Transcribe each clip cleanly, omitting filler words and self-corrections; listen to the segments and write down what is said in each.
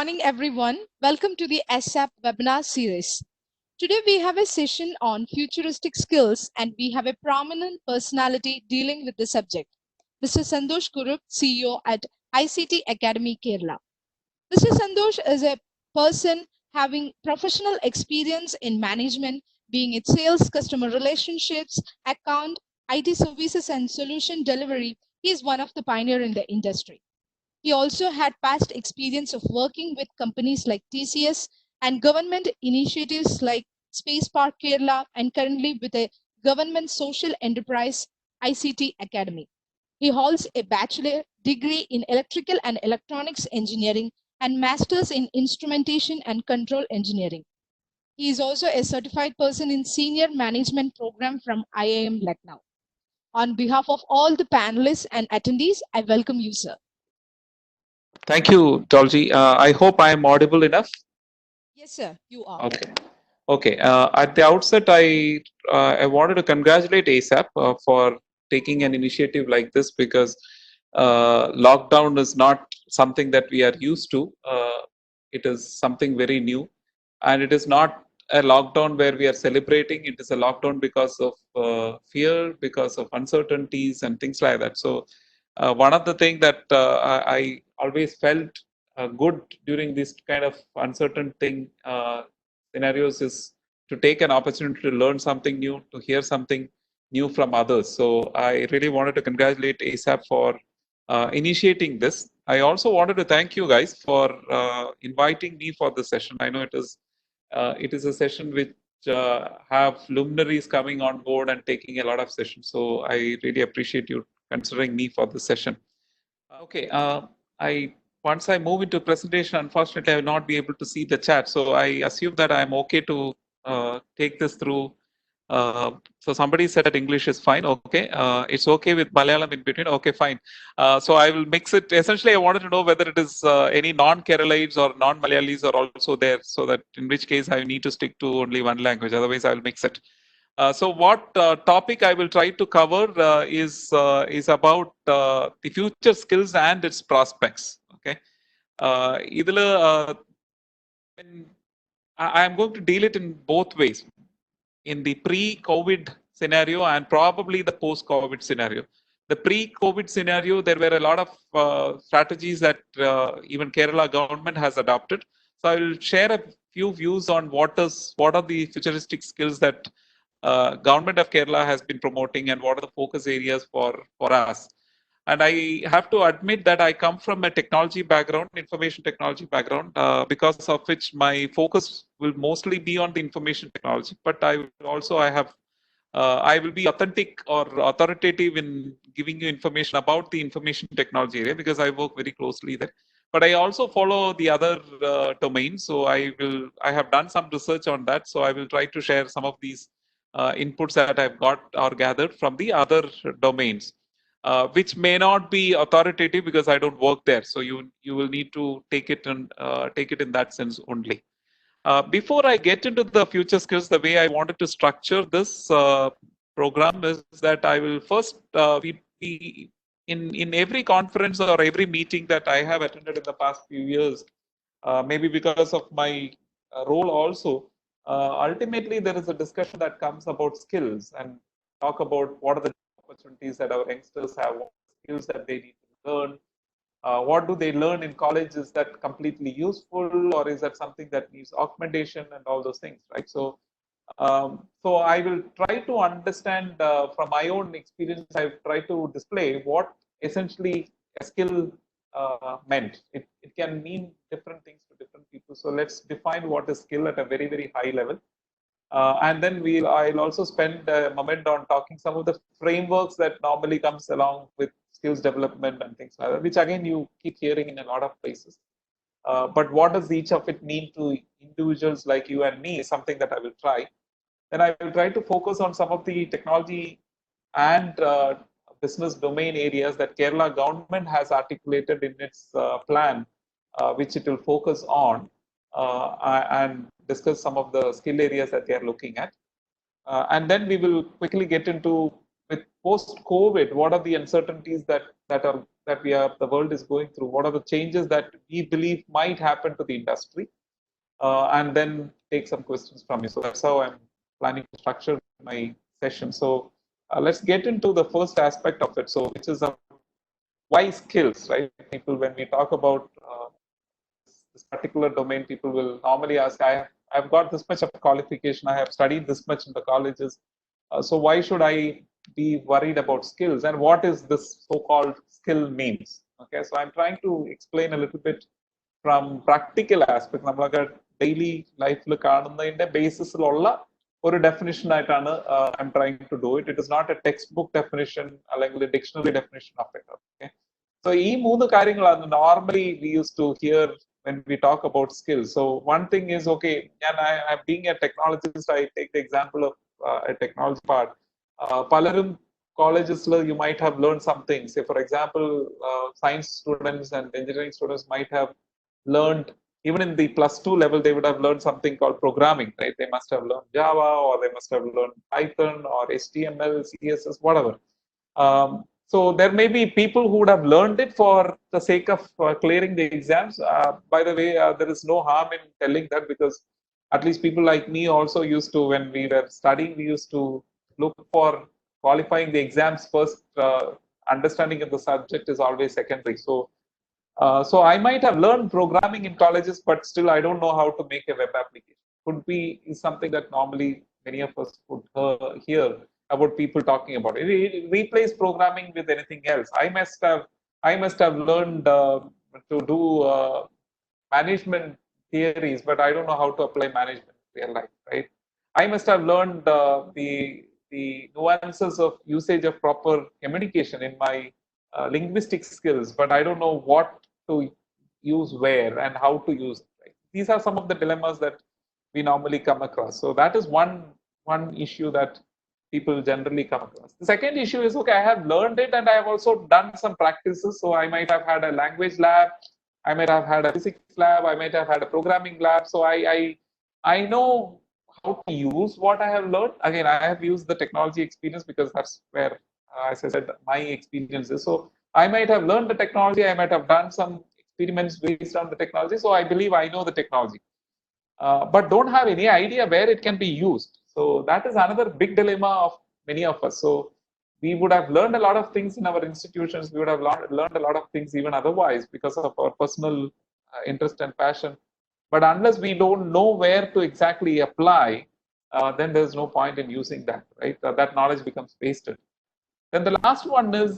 morning, everyone. Welcome to the ASAP webinar series. Today, we have a session on futuristic skills, and we have a prominent personality dealing with the subject, Mr. Santhosh Kurup, CEO at ICT Academy, Kerala. Mr. Santhosh is a person having professional experience in management, being it sales, customer relationships, account, IT services, and solution delivery. He is one of the pioneers in the industry. He also had past experience of working with companies like TCS and government initiatives like Space Park Kerala, and currently with a government social enterprise ICT Academy. He holds a bachelor degree in electrical and electronics engineering and masters in instrumentation and control engineering. He is also a certified person in senior management program from IIM Lucknow. On behalf of all the panelists and attendees, I welcome you, sir. Thank you, Dolji. I hope I am audible enough. Yes, sir, you are. Okay. Okay. At the outset, I wanted to congratulate ASAP for taking an initiative like this because lockdown is not something that we are used to. It is something very new, and it is not a lockdown where we are celebrating. It is a lockdown because of fear, because of uncertainties, and things like that. So, one of the things that I always felt good during this kind of uncertain scenarios is to take an opportunity to learn something new, to hear something new from others. So I really wanted to congratulate ASAP for initiating this. I also wanted to thank you guys for inviting me for the session. I know it is a session which have luminaries coming on board and taking a lot of sessions. So I really appreciate you considering me for the session. Okay, once I move into presentation, unfortunately, I will not be able to see the chat. So I assume that I'm okay to take this through. So somebody said that English is fine. Okay, it's okay with Malayalam in between. Okay, fine. So I will mix it. Essentially, I wanted to know whether it is any non-Keralites or non-Malayalis are also there. So that in which case I need to stick to only one language. Otherwise, I will mix it. So what topic I will try to cover is about the future skills and its prospects. Okay, I am going to deal it in both ways, in the pre-COVID scenario and probably the post-COVID scenario. The pre-COVID scenario, there were a lot of strategies that even Kerala government has adopted. So I will share a few views on what are the futuristic skills that government of Kerala has been promoting and what are the focus areas for us. And I have to admit that I come from a technology background, information technology background, because of which my focus will mostly be on the information technology. But I will be authentic or authoritative in giving you information about the information technology area because I work very closely there. But I also follow the other domains. So I have done some research on that. So I will try to share some of these inputs that I've got or gathered from the other domains. Which may not be authoritative because I don't work there. So you will need to take it in that sense only. Before I get into the future skills, the way I wanted to structure this program is that I will first be in every conference or every meeting that I have attended in the past few years, maybe because of my role also. Ultimately, there is a discussion that comes about skills and talk about what are the opportunities that our youngsters have, what skills that they need to learn, what do they learn in college? Is that completely useful, or is that something that needs augmentation and all those things, right? So I will try to understand from my own experience. I've tried to display what essentially a skill meant. It can mean different things to different people. So let's define what is skill at a very, very high level. And then I'll also spend a moment on talking some of the frameworks that normally comes along with skills development and things like that, which again you keep hearing in a lot of places. But what does each of it mean to individuals like you and me is something that I will try. Then I will try to focus on some of the technology and business domain areas that Kerala government has articulated in its plan, which it will focus on and discuss some of the skill areas that they are looking at. And then we will quickly get into, with post-COVID, what are the uncertainties that that the world is going through, what are the changes that we believe might happen to the industry, and then take some questions from you. So that's how I'm planning to structure my session. So let's get into the first aspect of it. So which is why skills, right? People, when we talk about this particular domain, people will normally ask, I've got this much of qualification, I have studied this much in the colleges, so why should I be worried about skills, and what is this so-called skill means? Okay, so I'm trying to explain a little bit from practical aspect. നമ്മളൊക്കെ daily ലൈഫിൽ കാണുന്നതിന്റെ ബേസിസിലുള്ള ഒരു definition ആയിട്ടാണ് I'm trying to do it. It is not a text book definition അല്ലെങ്കിൽ dictionary definition of it. Okay, so ഈ മൂന്ന് കാര്യങ്ങളാണ് normally we used to hear when we talk about skills. So one thing is, okay, and I'm being a technologist, I take the example of a technology part. പലരും colleges you might have learned some things. Say for example, science students and engineering students might have learned, even in the +2 level, they would have learned something called programming, right? They must have learned Java, or they must have learned Python or HTML, CSS, whatever. So there may be people who would have learned it for the sake of clearing the exams. By the way, there is no harm in telling that, because at least people like me also used to, when we were studying, we used to look for qualifying the exams first. Understanding of the subject is always secondary. So I might have learned programming in colleges, but still I don't know how to make a web application. Could be is something that normally many of us would hear about people talking about. Replace programming with anything else. I must have learned to do management theories, but I don't know how to apply management in real life, right? I must have learned the nuances of usage of proper communication in my linguistic skills, but I don't know what to use where and how to use it. Right? These are some of the dilemmas that we normally come across. So that is one issue that people generally come across. The second issue is, okay, I have learned it and I have also done some practices. So I might have had a language lab, I might have had a physics lab, I might have had a programming lab. So I know how to use what I have learned. Again, I have used the technology experience because that's where, as I said, my experience is. So I might have learned the technology, I might have done some experiments based on the technology. So I believe I know the technology, but don't have any idea where it can be used. So that is another big dilemma of many of us. So we would have learned a lot of things in our institutions. We would have learned a lot of things even otherwise because of our personal interest and passion. But unless we don't know where to exactly apply, then there's no point in using that, right? That knowledge becomes wasted. Then the last one is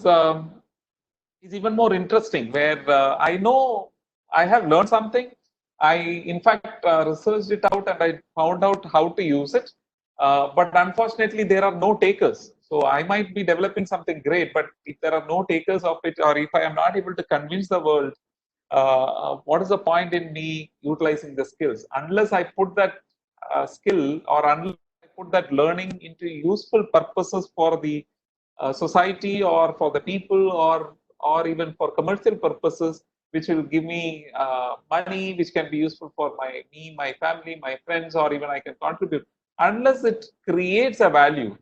even more interesting, where I know I have learned something. I, in fact, researched it out and I found out how to use it. But unfortunately, there are no takers. So I might be developing something great, but if there are no takers of it, or if I am not able to convince the world, what is the point in me utilizing the skills? Unless I put that skill, or unless I put that learning into useful purposes for the society or for the people, or even for commercial purposes, which will give me money, which can be useful for my family, my friends, or even I can contribute. Unless it creates a value,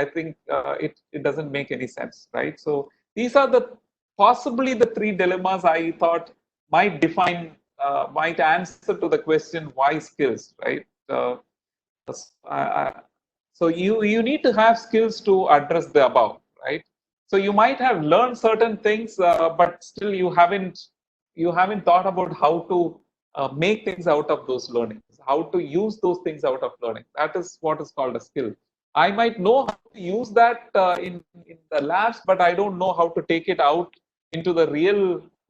I think it doesn't make any sense, right? So these are possibly the three dilemmas I thought might answer to the question, why skills, right? So you need to have skills to address the above, right? So you might have learned certain things, but still you haven't thought about how to make things out of those learnings, how to use those things out of learning. That is what is called a skill. I might know how to use that in the labs, but I don't know how to take it out into the real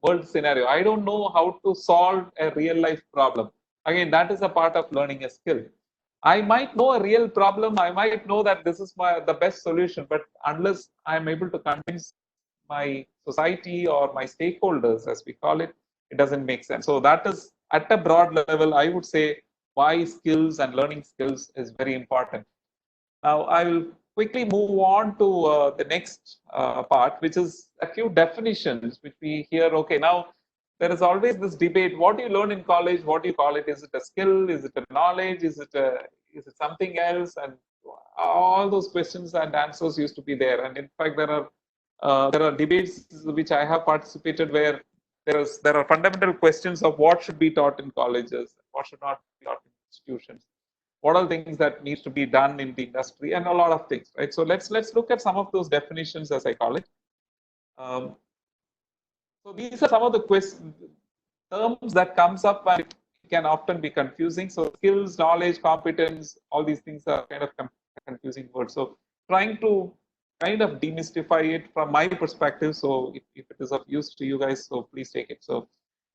world scenario. I don't know how to solve a real life problem. Again, that is a part of learning a skill. I might know a real problem. I might know that this is the best solution, but unless I'm able to convince my society or my stakeholders, as we call it, it doesn't make sense. So that is, at a broad level, I would say why skills and learning skills is very important. Now, I will quickly move on to the next part, which is a few definitions which we hear. Okay, now there is always this debate: what do you learn in college? What do you call it? Is it a skill? Is it a knowledge? Is it something else? And all those questions and answers used to be there. And in fact, there are There are debates which I have participated where there are fundamental questions of what should be taught in colleges, what should not be taught in institutions, what are the things that needs to be done in the industry, and a lot of things, right? So let's look at some of those definitions, as I call it. Um, so these are some of the terms that comes up and it can often be confusing. So skills, knowledge, competence, all these things are kind of confusing words. So trying to kind of demystify it from my perspective. So if it is of use to you guys, so please take it. So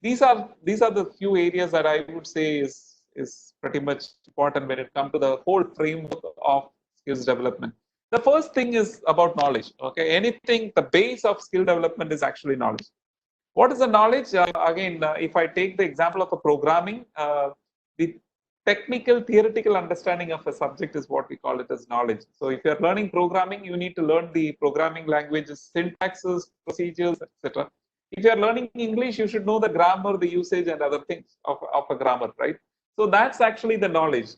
these are the few areas that I would say is pretty much important when it comes to the whole framework of skills development. The first thing is about knowledge. Okay, anything, the base of skill development is actually knowledge. What is the knowledge? Again, if I take the example of a programming, the technical theoretical understanding of a subject is what we call it as knowledge. So if you're learning programming, you need to learn the programming languages, syntaxes, procedures, etc. If you're learning English, you should know the grammar, the usage, and other things of a grammar, right? So that's actually the knowledge,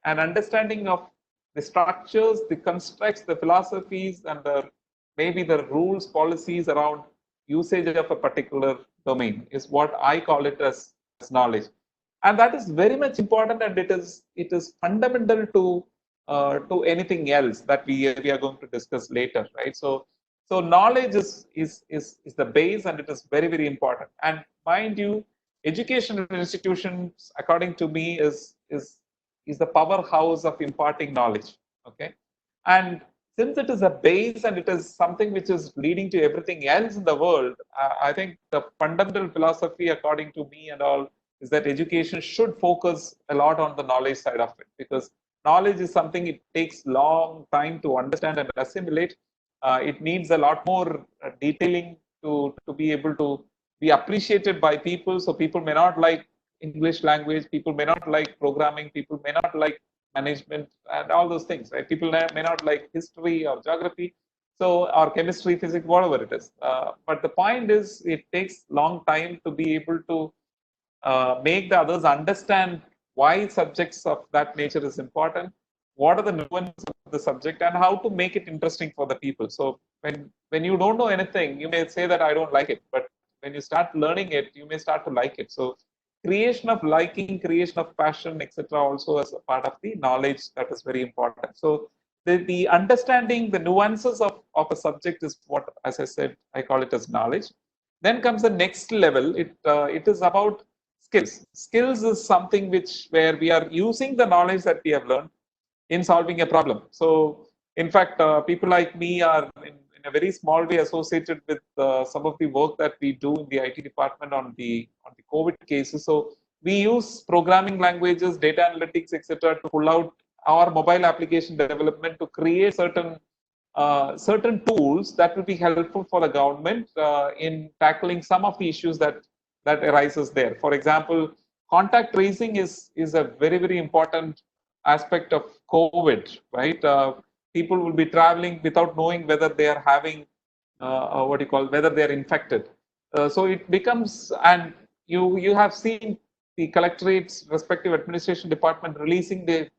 an understanding of the structures, the constructs, the philosophies, and maybe the rules, policies around usage of a particular domain is what I call it as knowledge. And that is very much important, and it is fundamental to anything else that we are going to discuss later, right? So knowledge is the base, and it is very, very important. And mind you, educational institutions, according to me, is the powerhouse of imparting knowledge. Okay, and since it is a base and it is something which is leading to everything else in the world, I think the fundamental philosophy, according to me and all, is that education should focus a lot on the knowledge side of it, because knowledge is something it takes long time to understand and assimilate. It needs a lot more detailing to be able to be appreciated by people. So people may not like English language, people may not like programming, people may not like management and all those things, right? People may not like history or geography, so or chemistry, physics, whatever it is. But the point is, it takes long time to be able to make the others understand why subjects of that nature is important, what are the nuances of the subject, and how to make it interesting for the people. So when you don't know anything, you may say that I don't like it, but when you start learning it, you may start to like it. So creation of liking, creation of passion, etc., also as a part of the knowledge, that is very important. So the understanding the nuances of a subject is what, as I said, I call it as knowledge. Then comes the next level. It is about skills. Skills is something where we are using the knowledge that we have learned in solving a problem. So in fact, people like me are in a very small way associated with some of the work that we do in the IT department on the COVID cases. So we use programming languages, data analytics, etc., to pull out our mobile application development to create certain tools that will be helpful for the government in tackling some of the issues that arises there. For example, contact tracing is a very, very important aspect of COVID, right? People will be traveling without knowing whether they are having whether they are infected. So it becomes, and you have seen the collectorate's respective administration department releasing the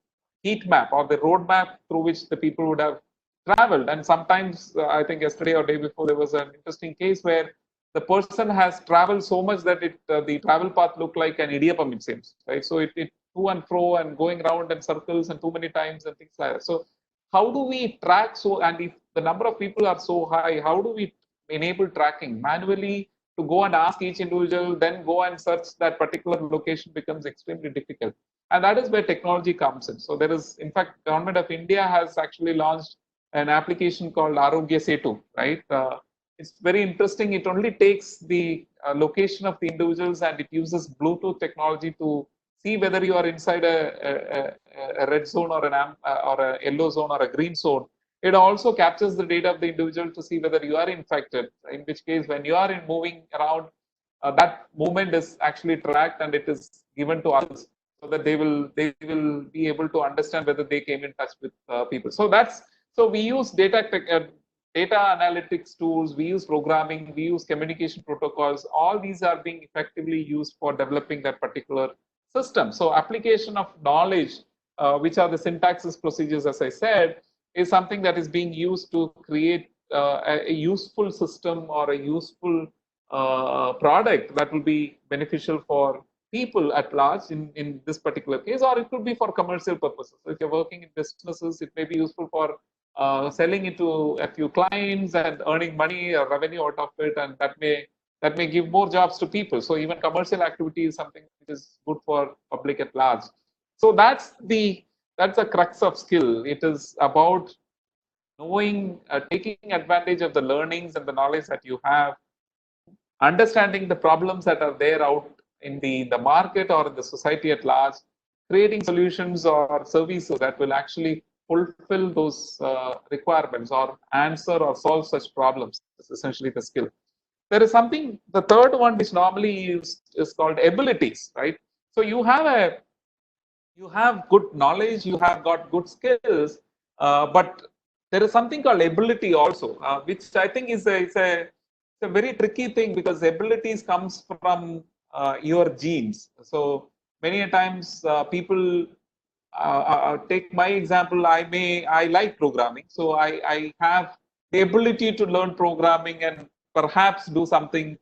heat map or the road map through which the people would have traveled. And sometimes, I think yesterday or day before, there was an interesting case where the person has traveled so much that the travel path looked like an idiom, it seems, right? So it to and fro and going around in circles and too many times and things like that. So how do we track? So, and if the number of people are so high, how do we enable tracking manually? To go and ask each individual, then go and search that particular location becomes extremely difficult. And that is where technology comes in. So there is, in fact, Government of India has actually launched an application called Arogya Setu, right? It's very interesting. It only takes the location of the individuals and it uses Bluetooth technology to see whether you are inside a red zone or or a yellow zone or a green zone. It also captures the data of the individual to see whether you are infected, in which case when you are moving around, that movement is actually tracked and it is given to others so that they will be able to understand whether they came in touch with people. So we use data analytics tools, we use programming, we use communication protocols. All these are being effectively used for developing that particular system. So application of knowledge, which are the syntaxes, procedures, as I said, is something that is being used to create a useful system or a useful product that will be beneficial for people at large in this particular case, or it could be for commercial purposes. So if you're working in businesses, it may be useful for selling it to a few clients and earning money or revenue out of it, and that may give more jobs to people. So even commercial activity is something which is good for public at large. So that's the crux of skill. It is about knowing, taking advantage of the learnings and the knowledge that you have, understanding the problems that are there out in the market or in the society at large, creating solutions or services that will actually fulfill those requirements or answer or solve such problems. That's essentially the skill. There is something, the third one, which normally is called abilities, right? So you have good knowledge, you have got good skills, but there is something called ability also, which I think it's a very tricky thing, because abilities comes from your genes. So many times people take my example. I like programming, so I have the ability to learn programming and perhaps do something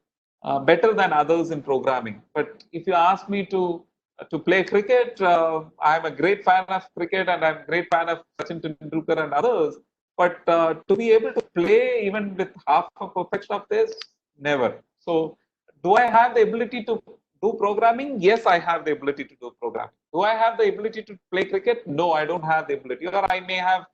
better than others in programming. But if you ask me to play cricket, I'm a great fan of cricket and I'm a great fan of Sachin Tendulkar and others. But to be able to play even with half a perfection of this, never. So, do I have the ability to do programming? Yes, I have the ability to do programming. Do I have the ability to play cricket? No, I don't have the ability, or I may have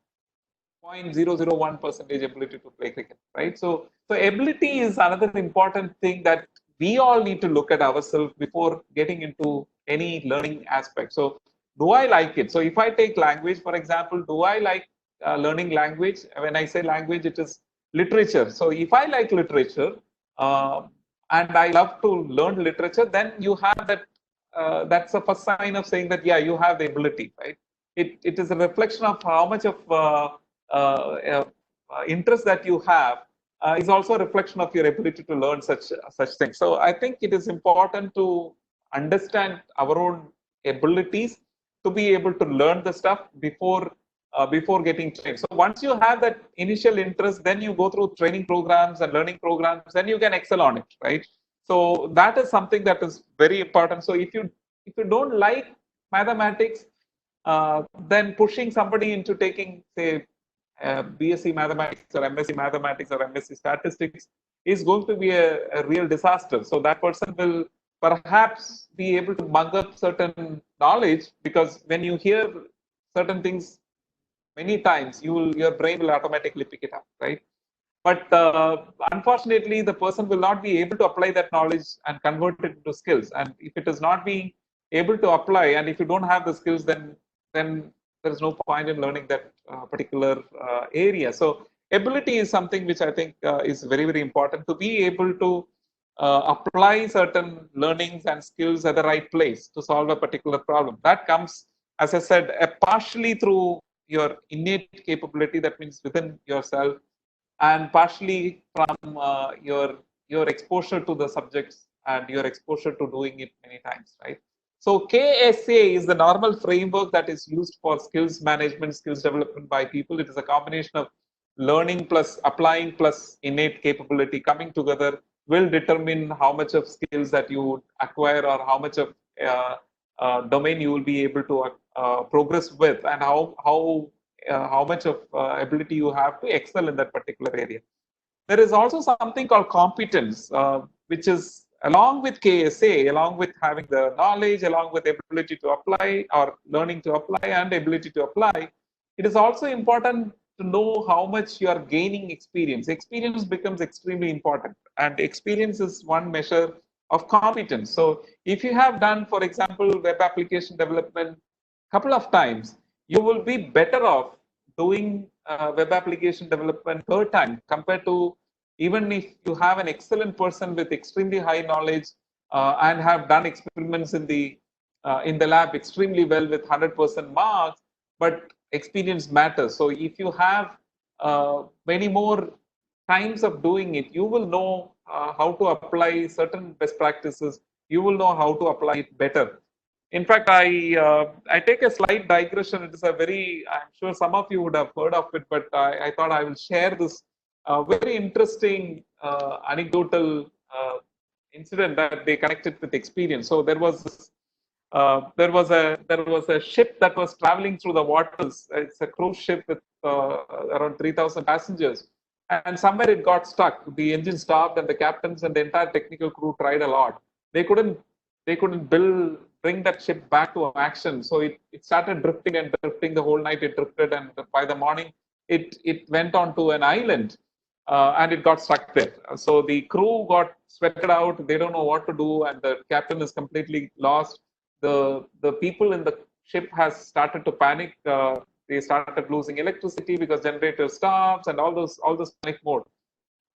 0.001% ability to play cricket, right? So ability is another important thing that we all need to look at ourselves before getting into any learning aspect. So, do I like it? So, if I take language, for example, do I like learning language? When I say language, it is literature. So, if I like literature uh, and I love to learn literature, then you have that. That's the first sign of saying that, yeah, you have the ability, right? It is a reflection of how much of interest that you have is also a reflection of your ability to learn such things. So I think it is important to understand our own abilities to be able to learn the stuff before getting trained. So once you have that initial interest, then you go through training programs and learning programs, then you can excel on it, right? So that is something that is very important. So if you don't like mathematics, then pushing somebody into taking, say, BSc Mathematics or MSc Mathematics or MSc Statistics is going to be a real disaster. So that person will perhaps be able to mug up certain knowledge, because when you hear certain things many times, your brain will automatically pick it up, right? But unfortunately, the person will not be able to apply that knowledge and convert it into skills. And if it is not being able to apply, and if you don't have the skills, then there is no point in learning that particular area. So ability is something which I think is very important, to be able to apply certain learnings and skills at the right place to solve a particular problem. That comes, as I said, partially through your innate capability, that means within yourself, and partially from your exposure to the subjects and your exposure to doing it many times, right? So KSA is the normal framework that is used for skills management, skills development by people. It is a combination of learning plus applying plus innate capability coming together will determine how much of skills that you acquire, or how much of domain you will be able to progress with, and how much of ability you have to excel in that particular area. There is also something called competence, which is along with KSA, along with having the knowledge, along with ability to apply or learning to apply and ability to apply. It is also important to know how much you are gaining experience. Experience becomes extremely important, and experience is one measure of competence. So if you have done, for example, web application development a couple of times, you will be better off doing web application development third time, compared to even if you have an excellent person with extremely high knowledge and have done experiments in the lab extremely well with 100% marks, but experience matters. So if you have many more times of doing it, you will know how to apply certain best practices. You will know how to apply it better. In fact, I take a slight digression. It is a very, I'm sure some of you would have heard of it, but I thought I will share this very interesting anecdotal incident that they connected with experience. So there was a ship that was traveling through the waters. It's a cruise ship with around 3,000 passengers, and somewhere it got stuck. The engine stopped, and the captains and the entire technical crew tried a lot. They couldn't bring that ship back to action. So it started drifting and drifting the whole night. It drifted, and by the morning, it went onto an island, and it got stuck there. So the crew got sweated out. They don't know what to do, and the captain is completely lost. The people in the ship has started to panic. They started losing electricity because generator stops and all those panic mode.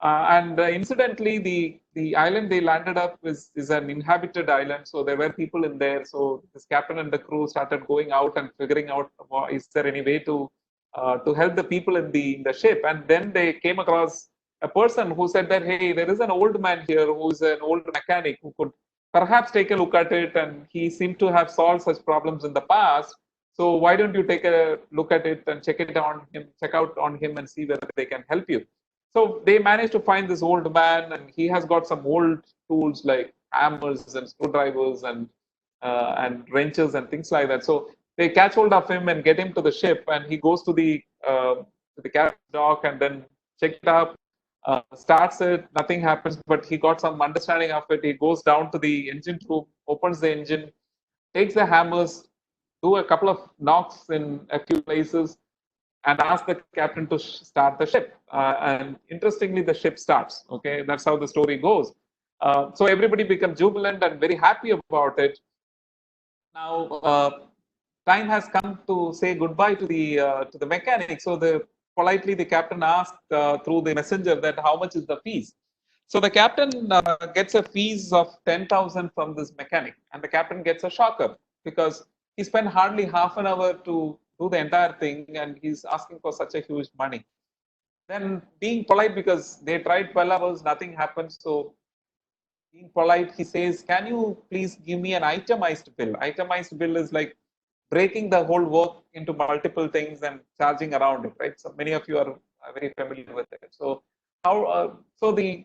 And incidentally, the island they landed up is an inhabited island, so there were people in there. So this captain and the crew started going out and figuring out, is there any way to help the people in the ship. And then they came across a person who said that, hey, there is an old man here who's an old mechanic who could perhaps take a look at it, and he seemed to have solved such problems in the past. So why don't you take a look at it and check out on him and see whether they can help you. So they managed to find this old man, and he has got some old tools like hammers and screwdrivers and wrenches and things like that. So they catch hold of him and get him to the ship, and he goes to the captain's dock and then check it up, starts it, nothing happens, but he got some understanding of it. He goes down to the engine room, opens the engine, takes the hammers, do a couple of knocks in a few places, and ask the captain to start the ship. And interestingly, the ship starts. Okay, that's how the story goes. So everybody becomes jubilant and very happy about it. Now, time has come to say goodbye to the mechanic. So politely the captain asked through the messenger that how much is the fees. So the captain gets a fees of 10,000 from this mechanic, and the captain gets a shocker because he spent hardly half an hour to do the entire thing, and he's asking for such a huge money. Then being polite, because they tried 12 hours, nothing happened. So being polite, he says, can you please give me an itemized bill? Itemized bill is like breaking the whole work into multiple things and charging around it, right? So many of you are very familiar with it. So the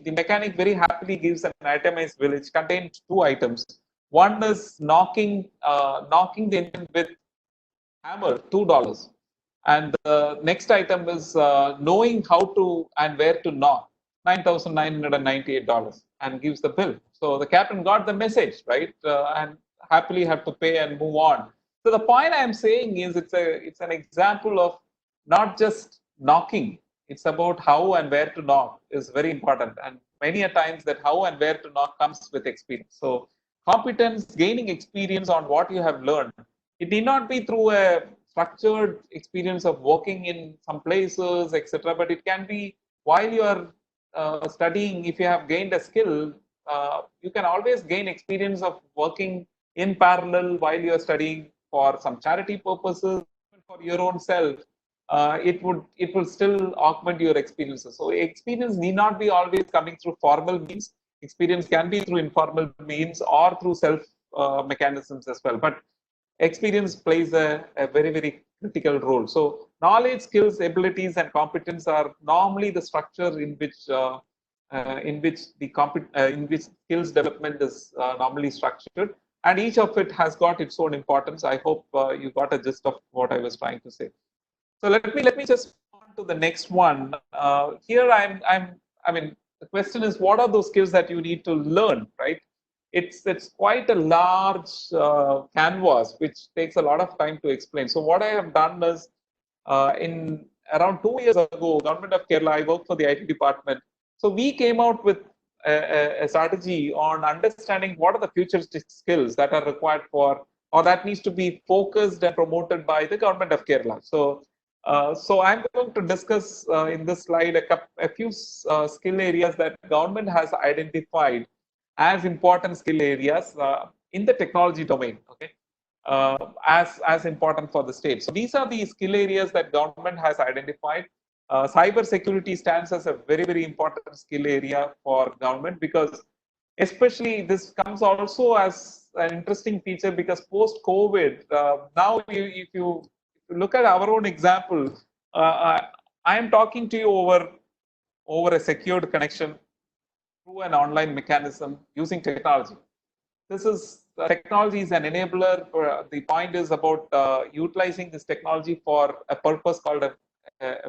mechanic very happily gives an itemized bill which contains two items. One is knocking the engine with hammer, $2. And the next item is knowing how to and where to knock, $9,998, and gives the bill. So the captain got the message, right? And happily have to pay and move on. So the point I'm saying is it's an example of not just knocking. It's about how and where to knock is very important. And many a times that how and where to knock comes with experience. So competence, gaining experience on what you have learned. It need not be through a structured experience of working in some places, etc. But it can be while you are studying. If you have gained a skill, you can always gain experience of working in parallel while you are studying for some charity purposes, for your own self. It will still augment your experiences. So experience need not be always coming through formal means. Experience can be through informal means or through self mechanisms as well. But experience plays a very, very critical role. So knowledge, skills, abilities, and competence are normally the structure in which skills development is normally structured, and each of it has got its own importance. I hope you got a gist of what I was trying to say. So let me just move on to the next one. Here I mean, the question is, what are those skills that you need to learn, right? It's quite a large canvas which takes a lot of time to explain. So what I have done is, in around 2 years ago, Government of Kerala, I worked for the IT department. So we came out with a strategy on understanding what are the futuristic skills that are required for, or that needs to be focused and promoted by the Government of Kerala. So I'm going to discuss in this slide a few skill areas that government has identified as important skill areas in the technology domain. Okay, as important for the state. So these are the skill areas that government has identified. Cyber security stands as a very, very important skill area for government, because especially this comes also as an interesting feature because post COVID, now if you look at our own example, I am talking to you over over a secured connection through an online mechanism using technology. This is technology is an enabler. The point is about utilizing this technology for a purpose called a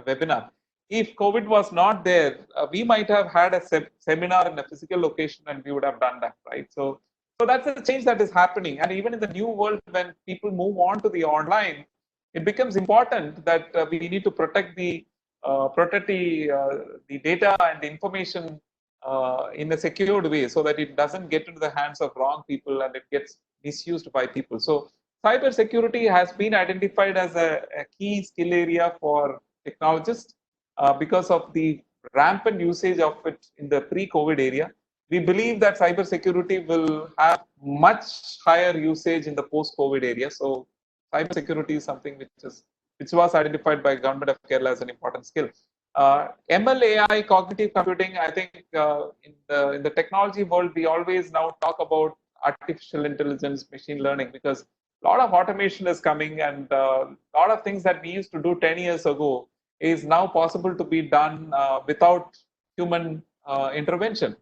webinar. If COVID was not there, we might have had a seminar in a physical location and we would have done that, right? So that's a change that is happening. And even in the new world, when people move on to the online, it becomes important that we need to protect the data and the information in a secured way so that it doesn't get into the hands of wrong people and it gets misused by people. So cyber security has been identified as a key skill area for technologists because of the rampant usage of it in the pre-COVID area. We believe that cyber security will have much higher usage in the post-COVID area. So cyber security is something which was identified by Government of Kerala as an important skill. ML, AI, cognitive computing. I think in the technology world, we always now talk about artificial intelligence, machine learning, because a lot of automation is coming, and a lot of things that we used to do 10 years ago is now possible to be done without human intervention.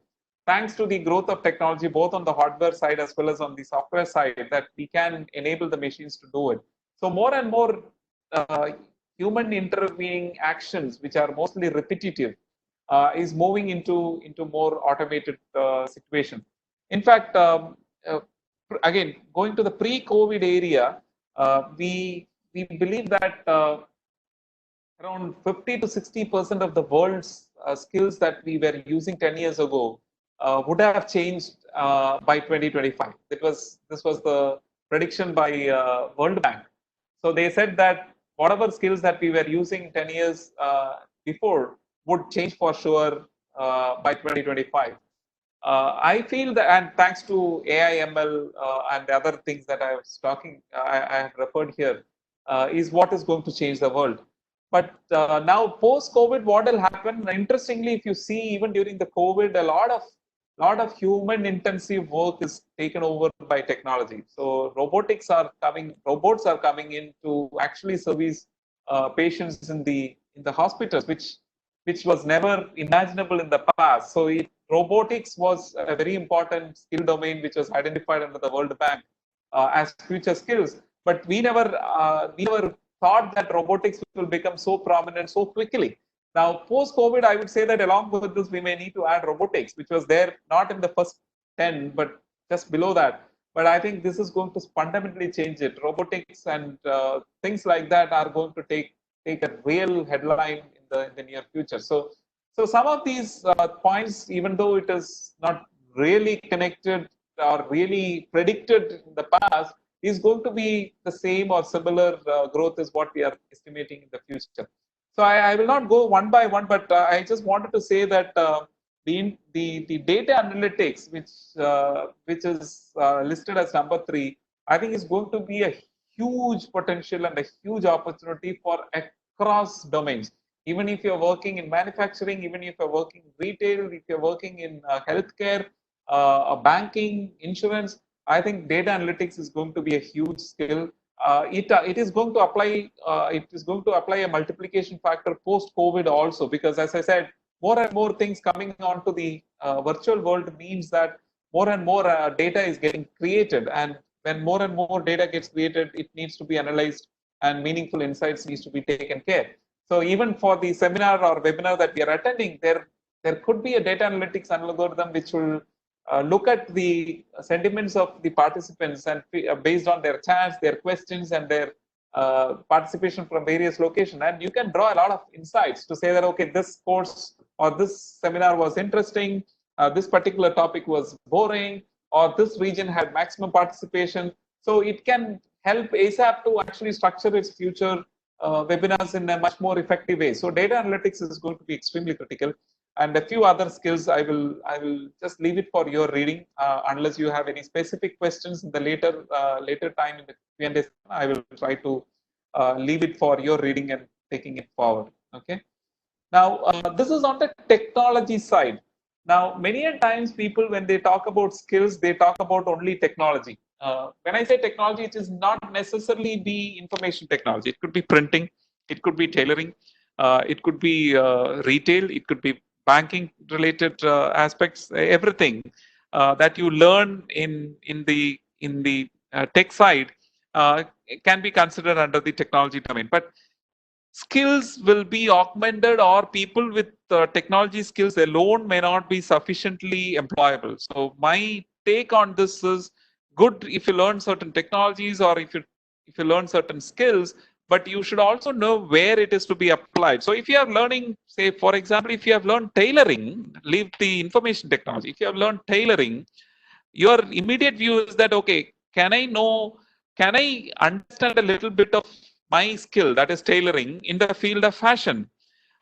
Thanks to the growth of technology, both on the hardware side as well as on the software side, that we can enable the machines to do it. So more and more uh, human intervening actions, which are mostly repetitive, is moving into more automated situation. In fact, again, going to the pre-COVID area, we believe that around 50 to 60% of the world's skills that we were using 10 years ago would have changed by 2025. This was the prediction by World Bank. So they said that whatever skills that we were using 10 years before would change for sure by 2025. I feel that, and thanks to AI, ML, and the other things that I was talking, I have referred here, is what is going to change the world. But now, post-COVID, what will happen? Interestingly, if you see, even during the COVID, a lot of human-intensive work is taken over by technology. So robots are coming in to actually service patients in the hospitals, which was never imaginable in the past. So robotics was a very important skill domain which was identified under the World Bank as future skills. But we never thought that robotics will become so prominent so quickly. Now, post-COVID, I would say that along with this, we may need to add robotics, which was there not in the first 10, but just below that. But I think this is going to fundamentally change it. Robotics and things like that are going to take a real headline in the near future. So some of these points, even though it is not really connected or really predicted in the past, is going to be the same or similar growth is what we are estimating in the future. So I will not go one by one, but I just wanted to say that the data analytics, which is listed as number 3, I think is going to be a huge potential and a huge opportunity for across domains. Even if you're working in manufacturing, even if you're working in retail, if you're working in healthcare, banking, insurance, I think data analytics is going to be a huge skill. It is going to apply a multiplication factor post COVID also, because as I said, more and more things coming onto the virtual world means that more and more data is getting created, and when more and more data gets created, it needs to be analyzed and meaningful insights needs to be taken care. So even for the seminar or webinar that we are attending, there could be a data analytics algorithm which will look at the sentiments of the participants and based on their chats, their questions, and their participation from various locations. And you can draw a lot of insights to say that, okay, this course or this seminar was interesting, this particular topic was boring, or this region had maximum participation. So it can help ASAP to actually structure its future webinars in a much more effective way. So data analytics is going to be extremely critical. And a few other skills I will just leave it for your reading unless you have any specific questions in the later time in the Q&A. I will try to leave it for your reading and taking it forward. Okay. Now this is on the technology side. Now many a times people, when they talk about skills, they talk about only technology. When I say technology, it is not necessarily be information technology. It could be printing, it could be tailoring, it could be retail, it could be banking related aspects, everything that you learn in the tech side uh, can be considered under the technology domain. But skills will be augmented, or people with technology skills alone may not be sufficiently employable. So my take on this is, good if you learn certain technologies, or if you learn certain skills, but you should also know where it is to be applied. So if you are learning, say for example, if you have learned tailoring, leave the information technology, if you have learned tailoring, your immediate view is that, okay, can I understand a little bit of my skill, that is tailoring, in the field of fashion?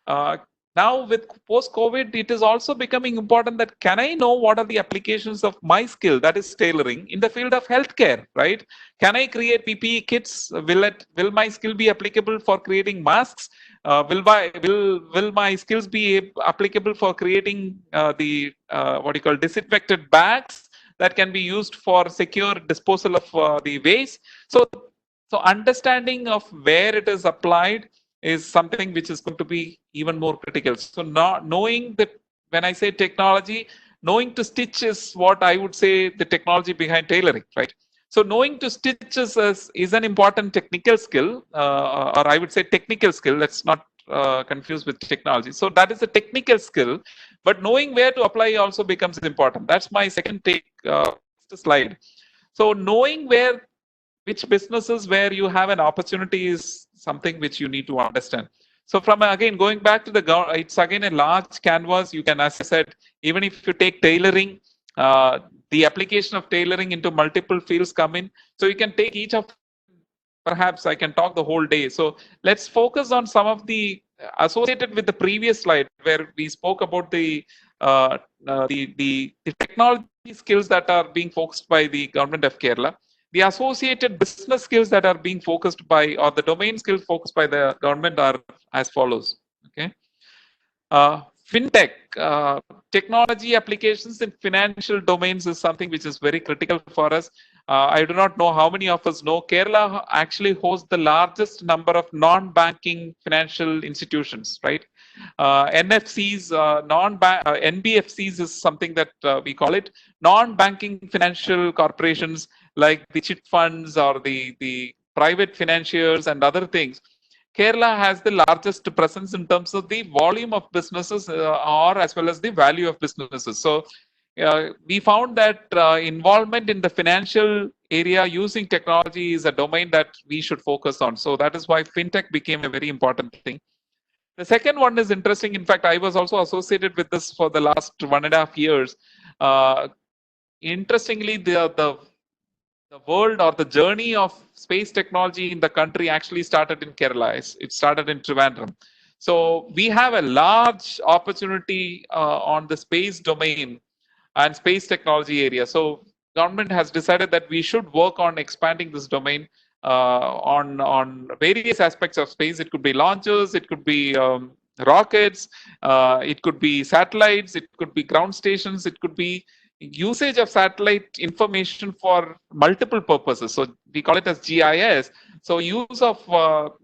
uh, Now with post COVID, it is also becoming important that, can I know what are the applications of my skill, that is tailoring, in the field of healthcare, right? Can I create PPE kits? Will my skill be applicable for creating masks? Will my skills be applicable for creating the what you call disinfected bags that can be used for secure disposal of the waste? So understanding of where it is applied is something which is going to be even more critical. So not knowing that, when I say technology, knowing to stitch is what I would say the technology behind tailoring, right? So knowing to stitch is an important technical skill, or I would say technical skill. Let's not confuse with technology. So that is a technical skill, but knowing where to apply also becomes important. That's my second take. Next slide. So knowing which businesses where you have an opportunity is something which you need to understand. So from, again, going back to it's again a large canvas. You can, as I said, even if you take tailoring, the application of tailoring into multiple fields come in. So you can take each of, perhaps I can talk the whole day. So let's focus on some of the associated with the previous slide, where we spoke about the technology skills that are being focused by the government of Kerala. The associated business skills that are being focused by, or the domain skills focused by the government, are as follows. Okay. Fintech, technology applications in financial domains is something which is very critical for us. I do not know how many of us know, Kerala actually hosts the largest number of non-banking financial institutions, right? NFCs, NBFCs is something that we call it, non-banking financial corporations, like the chit funds or the private financiers and other things. Kerala has the largest presence in terms of the volume of businesses, or as well as the value of businesses. So we found that involvement in the financial area using technology is a domain that we should focus on. So that is why fintech became a very important thing. The second one is interesting. In fact, I was also associated with this for the last 1.5 years. Uh, Interestingly, the world, or the journey of space technology in the country, actually started in Kerala. It started in Trivandrum. So we have a large opportunity on the space domain and space technology area. So government has decided that we should work on expanding this domain on various aspects of space. It could be launchers, it could be rockets, it could be satellites, it could be ground stations, it could be usage of satellite information for multiple purposes. So we call it as GIS. So use of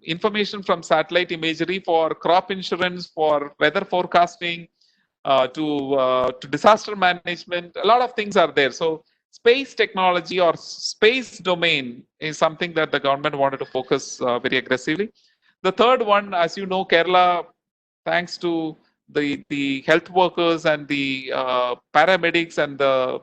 information from satellite imagery for crop insurance, for weather forecasting, to disaster management. A lot of things are there. So space technology or space domain is something that the government wanted to focus very aggressively. The third one, as you know, Kerala, thanks to the health workers and the paramedics and the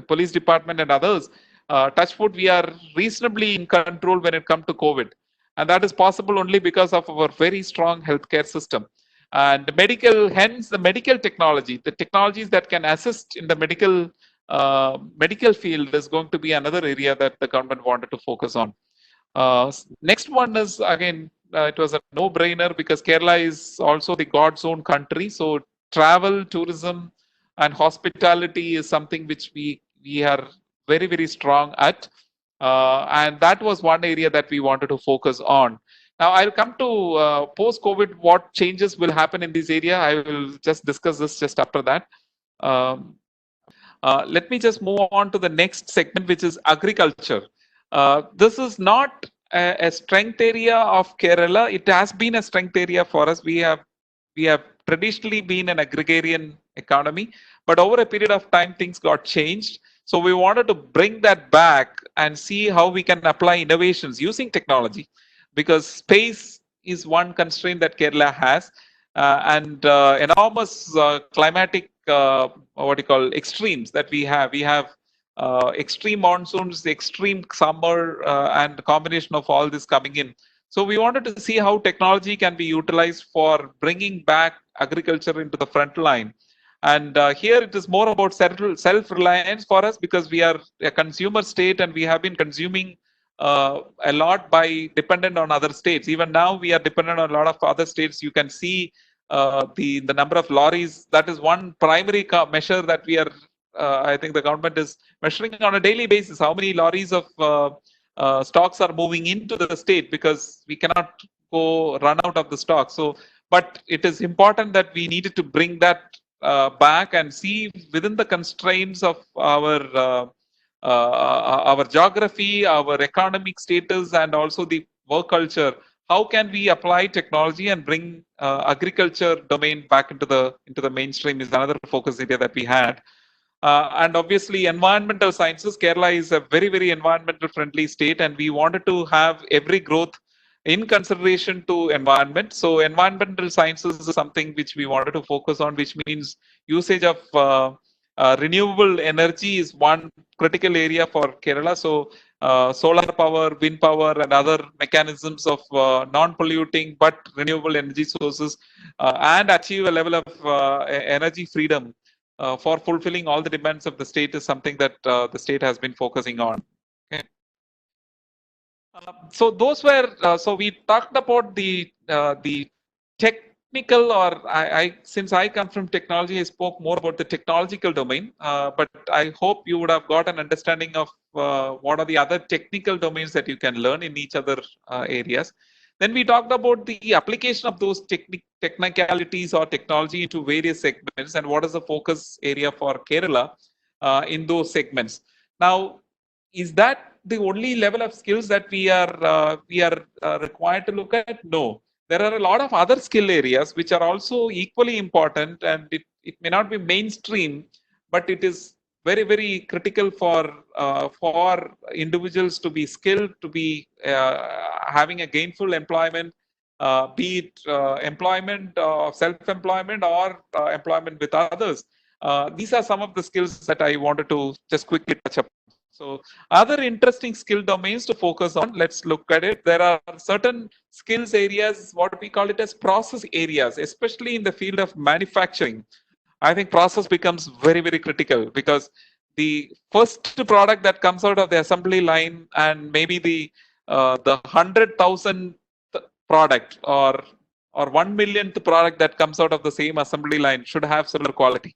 police department and others, touchwood, we are reasonably in control when it comes to COVID. And that is possible only because of our very strong healthcare system. And hence the medical technology, the technologies that can assist in the medical field is going to be another area that the government wanted to focus on. Next one is, again, it was a no-brainer, because Kerala is also the God's own country. So travel, tourism, and hospitality is something which we are very, very strong at. And that was one area that we wanted to focus on. Now I'll come to post-COVID, what changes will happen in this area. I will just discuss this just after that. Um, let me just move on to the next segment, which is agriculture. This is not a strength area of Kerala. It has been a strength area for us. We have traditionally been an agrarian economy, but over a period of time, things got changed. So we wanted to bring that back and see how we can apply innovations using technology, because space is one constraint that Kerala has, and enormous climatic what you call extremes that we have. We have extreme monsoons, extreme summer, and combination of all this coming in. So we wanted to see how technology can be utilized for bringing back agriculture into the front line. And here it is more about self-reliance for us, because we are a consumer state and we have been consuming a lot by dependent on other states. Even now we are dependent on a lot of other states. You can see the number of lorries. That is one primary measure that we are. I think the government is measuring on a daily basis how many lorries of stocks are moving into the state, because we cannot go run out of the stock. So, but it is important that we needed to bring that back and see within the constraints of our geography, our economic status, and also the work culture. How can we apply technology and bring agriculture domain back into the mainstream is another focus area that we had. And obviously, environmental sciences. Kerala is a very, very environmental friendly state, and we wanted to have every growth in consideration to environment. So, environmental sciences is something which we wanted to focus on, which means usage of renewable energy is one critical area for Kerala. So, solar power, wind power, and other mechanisms of non-polluting but renewable energy sources, and achieve a level of energy freedom for fulfilling all the demands of the state is something that the state has been focusing on. Okay. So those were so we talked about the technical, or since I come from technology, I spoke more about the technological domain. But I hope you would have got an understanding of what are the other technical domains that you can learn in each other areas. Then we talked about the application of those technicalities or technology into various segments, and what is the focus area for Kerala in those segments. Now, is that the only level of skills that we are required to look at? No, there are a lot of other skill areas which are also equally important, and it may not be mainstream, but it is very, very critical for individuals to be skilled, to be having a gainful employment, be it employment, self-employment, or employment with others. These are some of the skills that I wanted to just quickly touch upon. So, other interesting skill domains to focus on, let's look at it. There are certain skills areas, what we call it as process areas, especially in the field of manufacturing. I think process becomes very, very critical, because the first product that comes out of the assembly line, and maybe the 100,000th product, or 1 millionth product that comes out of the same assembly line should have similar quality.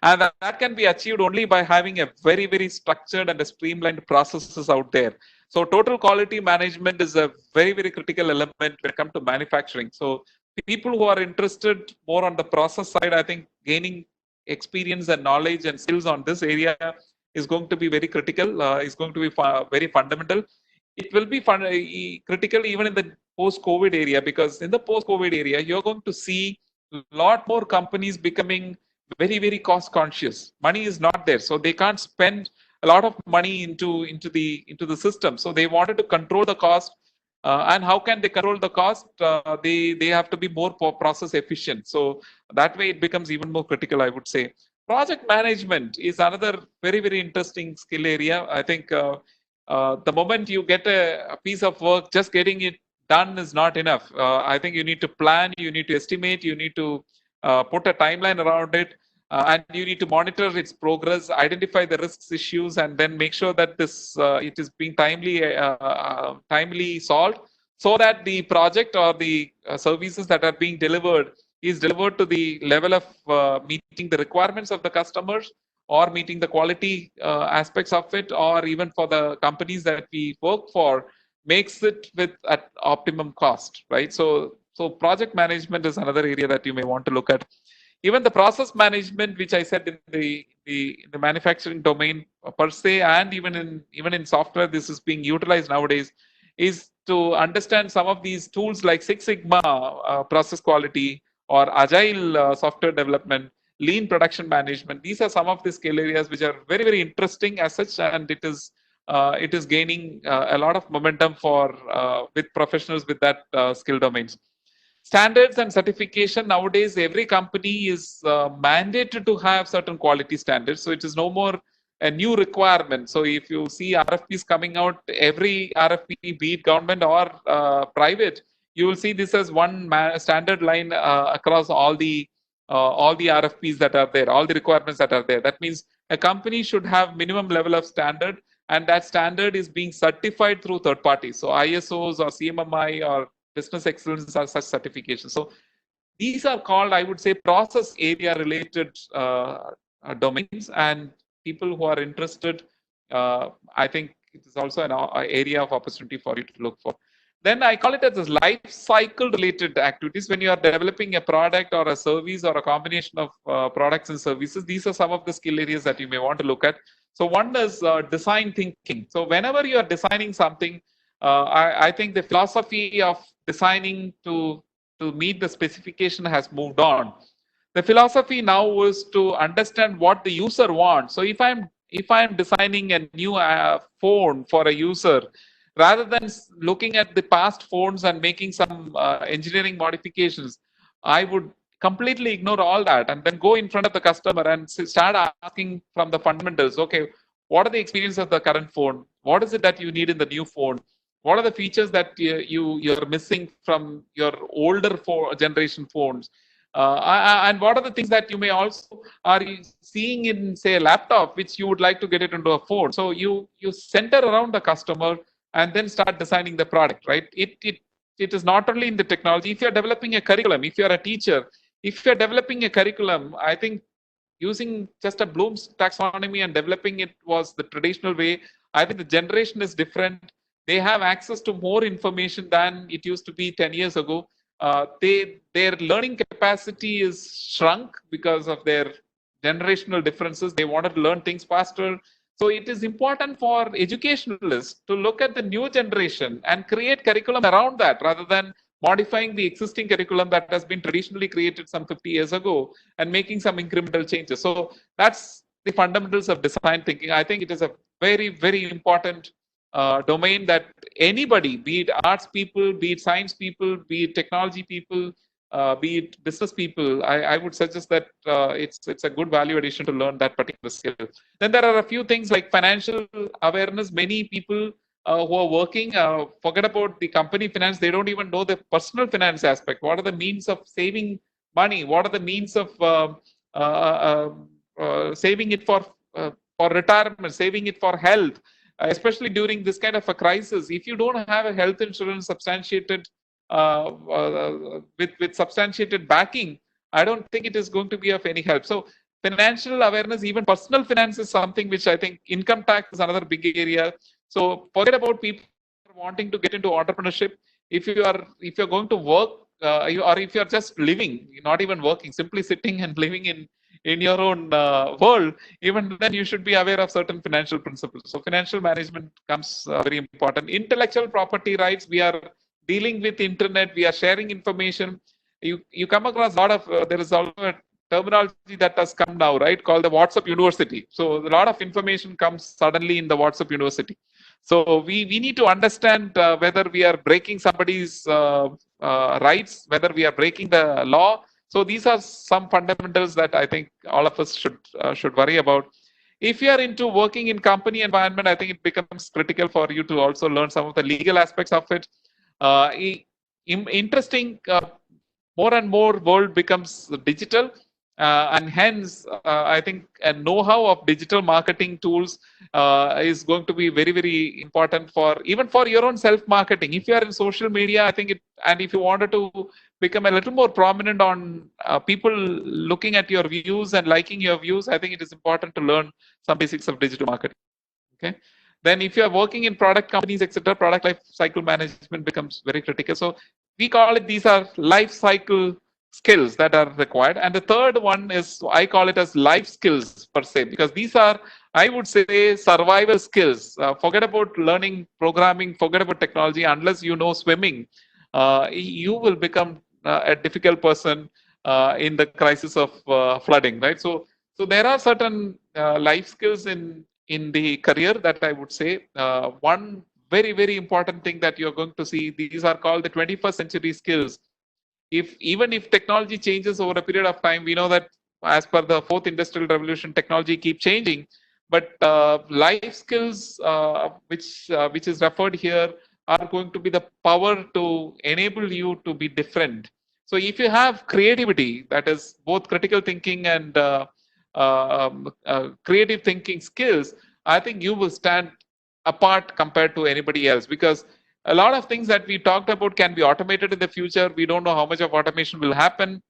And that can be achieved only by having a very, very structured and a streamlined processes out there. So total quality management is a very, very critical element when it comes to manufacturing. So people who are interested more on the process side, I think gaining experience and knowledge and skills on this area is going to be very critical, is going to be very fundamental. It will be critical even in the post-COVID area, because in the post-COVID area, you're going to see a lot more companies becoming very, very cost conscious. Money is not there, so they can't spend a lot of money into the system. So they wanted to control the cost, and how can they control the cost? They have to be more process efficient. So that way it becomes even more critical, I would say. Project management is another very, very interesting skill area. I think the moment you get a piece of work, just getting it done is not enough. I think you need to plan, you need to estimate, you need to put a timeline around it, and you need to monitor its progress, identify the risks, issues, and then make sure that it is being timely solved, so that the project or the services that are being delivered is delivered to the level of meeting the requirements of the customers, or meeting the quality aspects of it, or even for the companies that we work for, makes it with at optimum cost, right? So project management is another area that you may want to look at. Even the process management, which I said in the manufacturing domain per se, and even in software, this is being utilized nowadays, is to understand some of these tools like Six Sigma process quality, or agile software development, lean production management. These are some of the skill areas which are very, very interesting as such, and it is gaining a lot of momentum for with professionals with that skill domains. Standards and certification, nowadays every company is mandated to have certain quality standards, so it is no more a new requirement. So if you see RFPs coming out, every RFP, be it government or private, you will see this as one standard line across all the RFPs that are there, all the requirements that are there. That means a company should have minimum level of standard, and that standard is being certified through third parties. So ISOs or CMMI or business excellence are such certifications. So these are called, I would say, process area related domains, and people who are interested, I think it is also an area of opportunity for you to look for. Then I call it as life cycle related activities. When you are developing a product or a service or a combination of products and services, these are some of the skill areas that you may want to look at. So one is design thinking. So whenever you are designing something, I think the philosophy of designing to meet the specification has moved on. The philosophy now is to understand what the user wants. So if I'm designing a new phone for a user, rather than looking at the past phones and making some engineering modifications, I would completely ignore all that and then go in front of the customer and start asking from the fundamentals. Okay, what are the experience of the current phone? What is it that you need in the new phone? What are the features that you're missing from your older generation phones? And what are the things that you may also are seeing in, say, a laptop, which you would like to get it into a phone? So you center around the customer and then start designing the product, right? It is not only in the technology. If you're developing a curriculum, if you're a teacher, if you're developing a curriculum, I think using just a Bloom's taxonomy and developing it was the traditional way. I think the generation is different. They have access to more information than it used to be 10 years ago. Their learning capacity is shrunk because of their generational differences. They wanted to learn things faster. So it is important for educationalists to look at the new generation and create curriculum around that, rather than modifying the existing curriculum that has been traditionally created some 50 years ago and making some incremental changes. So that's the fundamentals of design thinking. I think it is a very, very important domain that anybody, be it arts people, be it science people, be it technology people, be it business people, I would suggest that it's a good value addition to learn that particular skill. Then there are a few things like financial awareness. Many people who are working forget about the company finance. They don't even know the personal finance aspect. What are the means of saving money? What are the means of saving it for retirement, saving it for health, especially during this kind of a crisis? If you don't have a health insurance substantiated with substantiated backing, I don't think it is going to be of any help. So financial awareness, even personal finance, is something which I think. Income tax is another big area. So forget about people wanting to get into entrepreneurship. If you're going to work, or if you're just living, not even working, simply sitting and living in your own world, even then you should be aware of certain financial principles. So financial management comes very important. Intellectual property rights, we are dealing with internet, we are sharing information. You come across a lot of there is also a terminology that has come now, right, called the WhatsApp University. So a lot of information comes suddenly in the WhatsApp University. So we need to understand whether we are breaking somebody's rights, whether we are breaking the law. So these are some fundamentals that I think all of us should worry about. If you are into working in company environment, I think it becomes critical for you to also learn some of the legal aspects of it. Uh, Interesting. More and more world becomes digital, and hence I think a know-how of digital marketing tools is going to be very, very important for even for your own self-marketing. If you are in social media, I think and if you wanted to become a little more prominent on people looking at your views and liking your views, I think it is important to learn some basics of digital marketing. Okay. Then if you are working in product companies, etc., product life cycle management becomes very critical. So we call it, these are life cycle skills that are required. And the third one is, I call it as life skills per se, because these are, I would say, survival skills. Forget about learning programming, forget about technology. Unless you know swimming, you will become a difficult person. in the crisis of flooding, right? So there are certain life skills in the career that I would say. One very important thing that you're going to see, these are called the 21st century skills. If even if technology changes over a period of time, we know that as per the fourth industrial revolution, technology keep changing, but life skills which is referred here are going to be the power to enable you to be different. So if you have creativity, that is both critical thinking and creative thinking skills, I think you will stand apart compared to anybody else, because a lot of things that we talked about can be automated in the future. We don't know how much of automation will happen,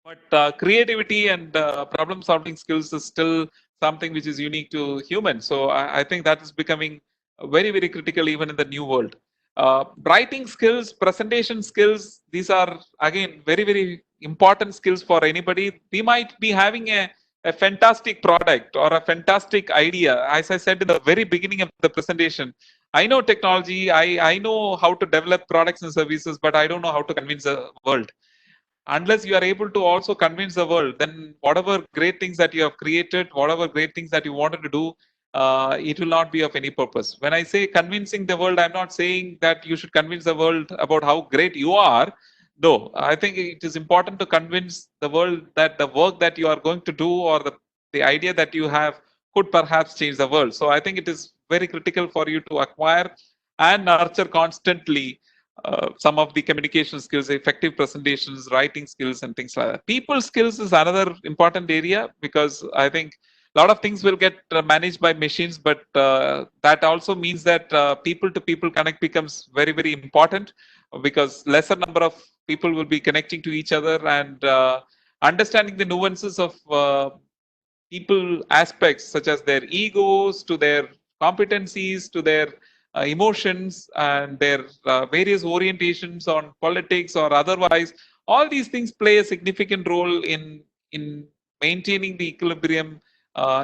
but creativity and problem solving skills is still something which is unique to humans. So I think that is becoming very critical even in the new world. Writing skills, presentation skills, these are again very important skills for anybody. We might be having a fantastic product or a fantastic idea. As I said in the very beginning of the presentation, I know technology, I know how to develop products and services, but I don't know how to convince the world. Unless you are able to also convince the world, then whatever great things that you have created, whatever great things that you wanted to do, it will not be of any purpose. When I say convincing the world, I'm not saying that you should convince the world about how great you are. No, I think it is important to convince the world that the work that you are going to do, or the idea that you have, could perhaps change the world. So I think it is very critical for you to acquire and nurture constantly some of the communication skills, effective presentations, writing skills, and things like that. People skills is another important area, because I think a lot of things will get managed by machines, but that also means that people to people connect becomes very important, because lesser number of people will be connecting to each other, and understanding the nuances of people aspects, such as their egos, to their competencies, to their emotions, and their various orientations on politics or otherwise. All these things play a significant role in maintaining the equilibrium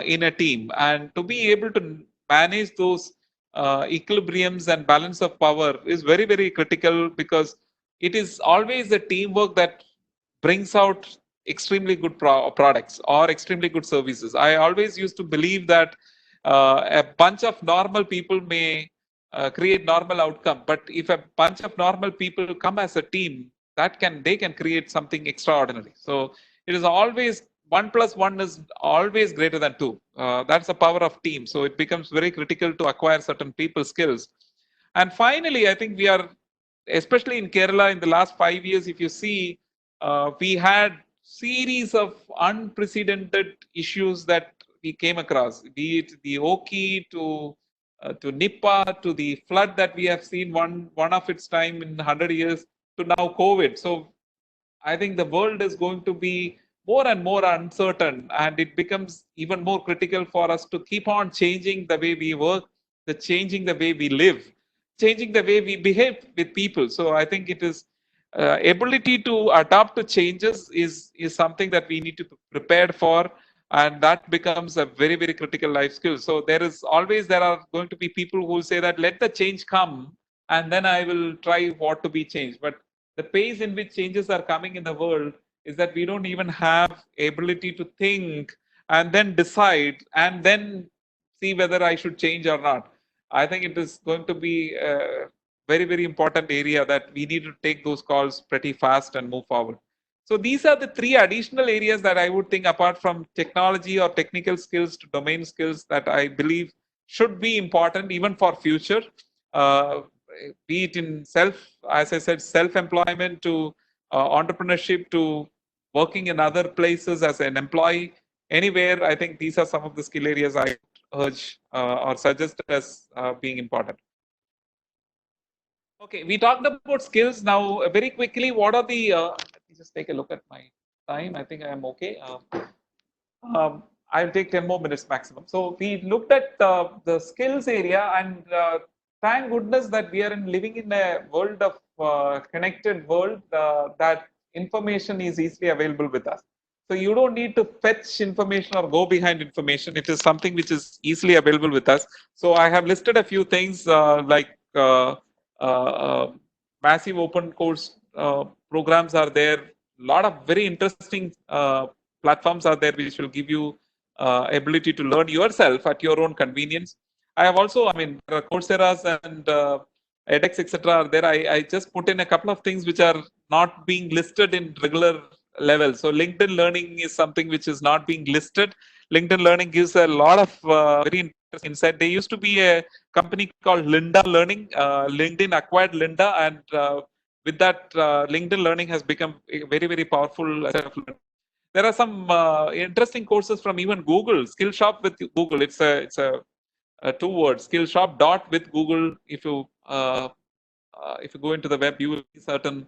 in a team, and to be able to manage those equilibriums and balance of power is very critical, because it is always the teamwork that brings out extremely good products or extremely good services. I always used to believe that a bunch of normal people may create normal outcome, but if a bunch of normal people come as a team, they can create something extraordinary. So it is always 1 plus 1 is always greater than 2. That's the power of team. So it becomes very critical to acquire certain people skills. And finally, I think we are, especially in Kerala, in the last 5 years, if you see, we had series of unprecedented issues that we came across, be it the Oki to Nipah to the flood that we have seen one of its time in 100 years, to now COVID. So I think the world is going to be more and more uncertain, and it becomes even more critical for us to keep on changing the way we work, changing the way we live, changing the way we behave with people. So I think it is ability to adapt to changes is something that we need to be prepared for, and that becomes a very critical life skill. So there are going to be people who will say that let the change come, and then I will try what to be changed. But the pace in which changes are coming in the world is that we don't even have ability to think and then decide and then see whether I should change or not. I think it is going to be a very important area that we need to take those calls pretty fast and move forward. So these are the three additional areas that I would think, apart from technology or technical skills to domain skills, that I believe should be important even for future. Uh, be it in as I said, self-employment to entrepreneurship to working in other places as an employee, anywhere. I think these are some of the skill areas I urge or suggest as being important. Okay, we talked about skills. Now, very quickly, what are the? Let me just take a look at my time. I think I am okay. I'll take 10 more minutes maximum. So we looked at the skills area, and thank goodness that we are living in a world of connected world, that information is easily available with us. So you don't need to fetch information or go behind information. It is something which is easily available with us. So I have listed a few things like uh, massive open course programs are there. lot of very interesting platforms are there which will give you ability to learn yourself at your own convenience. I have also, I mean, there are Coursera's and edX, etc. are there. I just put in a couple of things which are not being listed in regular level. So LinkedIn Learning is something which is not being listed. LinkedIn Learning gives a lot of very interesting insight. There used to be a company called Linda Learning. LinkedIn acquired Linda, and with that, LinkedIn Learning has become a very, very powerful set of learning. There are some interesting courses from even Google. Skillshop with Google. It's a two words. Skillshop dot with Google. If you go into the web, you will see certain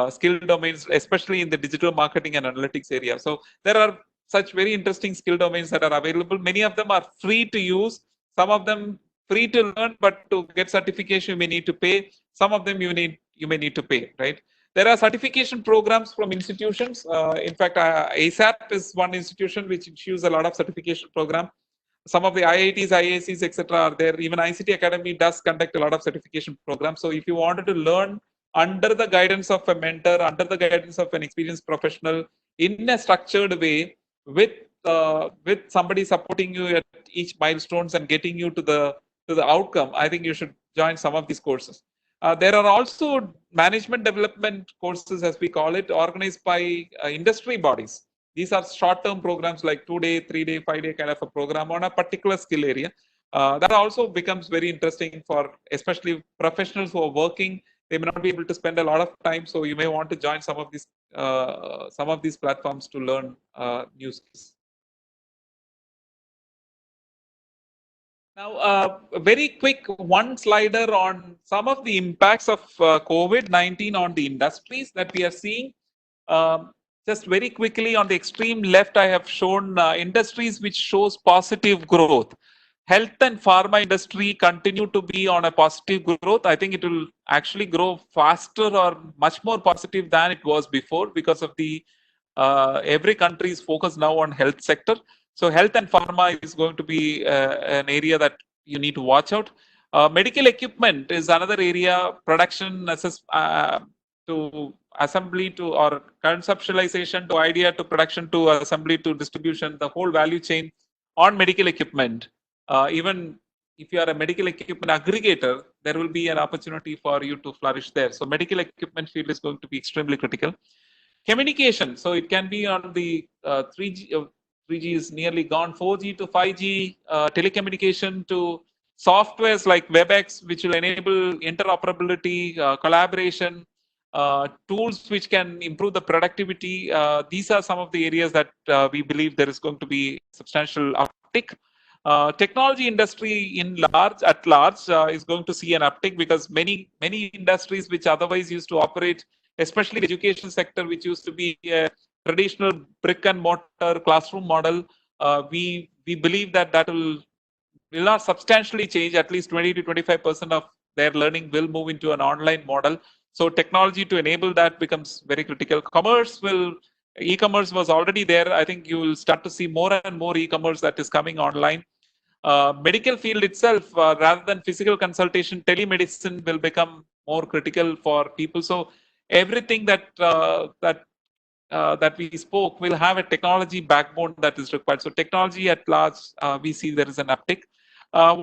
skill domains, especially in the digital marketing and analytics area. So there are such very interesting skill domains that are available. Many of them are free to use. Some of them free to learn, but to get certification, you may need to pay. Some of them you may need to pay, right? There are certification programs from institutions. In fact, ASAP is one institution which issues a lot of certification program. Some of the IITs, IACs, etc. are there. Even ICT Academy does conduct a lot of certification programs. So if you wanted to learn under the guidance of a mentor, under the guidance of an experienced professional, in a structured way, with somebody supporting you at each milestones and getting you to the outcome, I think you should join some of these courses. There are also management development courses, as we call it, organized by industry bodies. These are short-term programs like 2-day, 3-day, 5-day kind of a program on a particular skill area. That also becomes very interesting for especially professionals who are working. They may not be able to spend a lot of time, so you may want to join some of these platforms to learn new skills. Now, a very quick one slider on some of the impacts of COVID-19 on the industries that we are seeing. Um, just very quickly on the extreme left, I have shown industries which shows positive growth. Health and pharma industry continue to be on a positive growth. I think it will actually grow faster or much more positive than it was before because of the every country is focused now on health sector. So health and pharma is going to be an area that you need to watch out. Medical equipment is another area. Production to assembly to or conceptualization to idea to production to assembly to distribution, the whole value chain on medical equipment. Even if you are a medical equipment aggregator, there will be an opportunity for you to flourish there. So medical equipment field is going to be extremely critical. Communication, so it can be on the 3G. 3G is nearly gone. 4G to 5G, telecommunication to softwares like WebEx, which will enable interoperability, collaboration, tools which can improve the productivity. These are some of the areas that we believe there is going to be substantial uptick. Technology industry at large is going to see an uptick because many industries which otherwise used to operate, especially the education sector, which used to be a traditional brick and mortar classroom model, we believe that will not substantially change. At least 20 to 25% of their learning will move into an online model. So technology to enable that becomes very critical. E-commerce was already there. I think you will start to see more and more e-commerce that is coming online. Medical field itself, rather than physical consultation, telemedicine will become more critical for people. So everything that we spoke will have a technology backbone that is required. So technology at large, we see there is an uptick.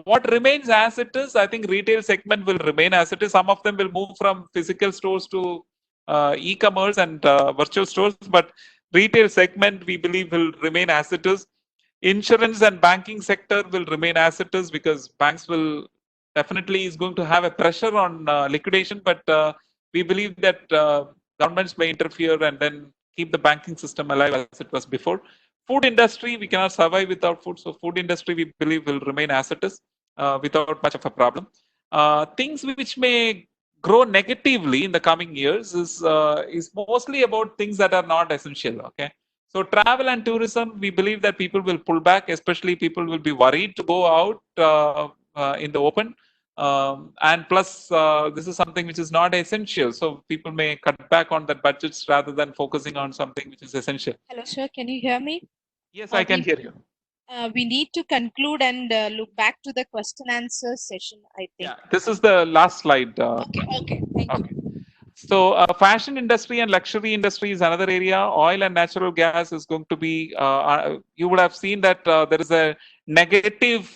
What remains as it is, I think retail segment will remain as it is. Some of them will move from physical stores to e-commerce and virtual stores, but retail segment we believe will remain as it is. Insurance and banking sector will remain as it is because banks will definitely is going to have a pressure on liquidation, but we believe that governments may interfere and then keep the banking system alive as it was before. Food industry, we cannot survive without food. So food industry, we believe will remain as it is without much of a problem. Things which may grow negatively in the coming years is mostly about things that are not essential. Okay. So travel and tourism, we believe that people will pull back, especially people will be worried to go out in the open. And plus, this is something which is not essential. So people may cut back on that budgets rather than focusing on something which is essential. Hello, sir. Can you hear me? Yes, I can hear you. We need to conclude and look back to the question answer session, I think. Yeah, this is the last slide. Okay, thank you. So fashion industry and luxury industry is another area. Oil and natural gas is going to be. You would have seen that there is a negative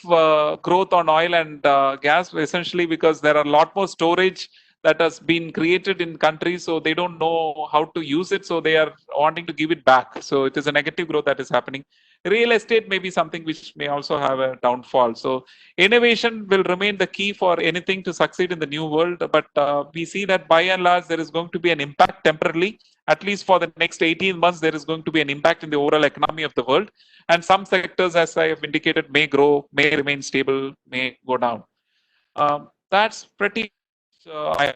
growth on oil and gas, essentially because there are a lot more storage that has been created in countries, so they don't know how to use it, so they are wanting to give it back. So it is a negative growth that is happening. Real estate may be something which may also have a downfall. So innovation will remain the key for anything to succeed in the new world, but we see that by and large there is going to be an impact temporarily. At least for the next 18 months there is going to be an impact in the overall economy of the world, and some sectors, as I have indicated, may grow, may remain stable, may go down. That's pretty. I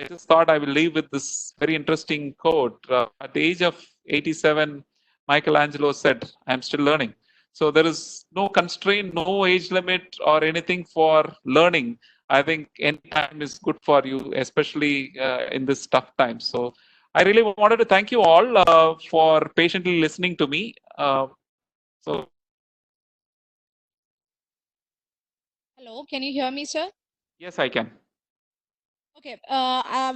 just thought I will leave with this very interesting quote. At the age of 87, Michelangelo said, "I'm still learning." So there is no constraint, no age limit, or anything for learning. I think any time is good for you, especially in this tough time. So I really wanted to thank you all for patiently listening to me. So Hello, can you hear me, sir? yes, I can. Okay,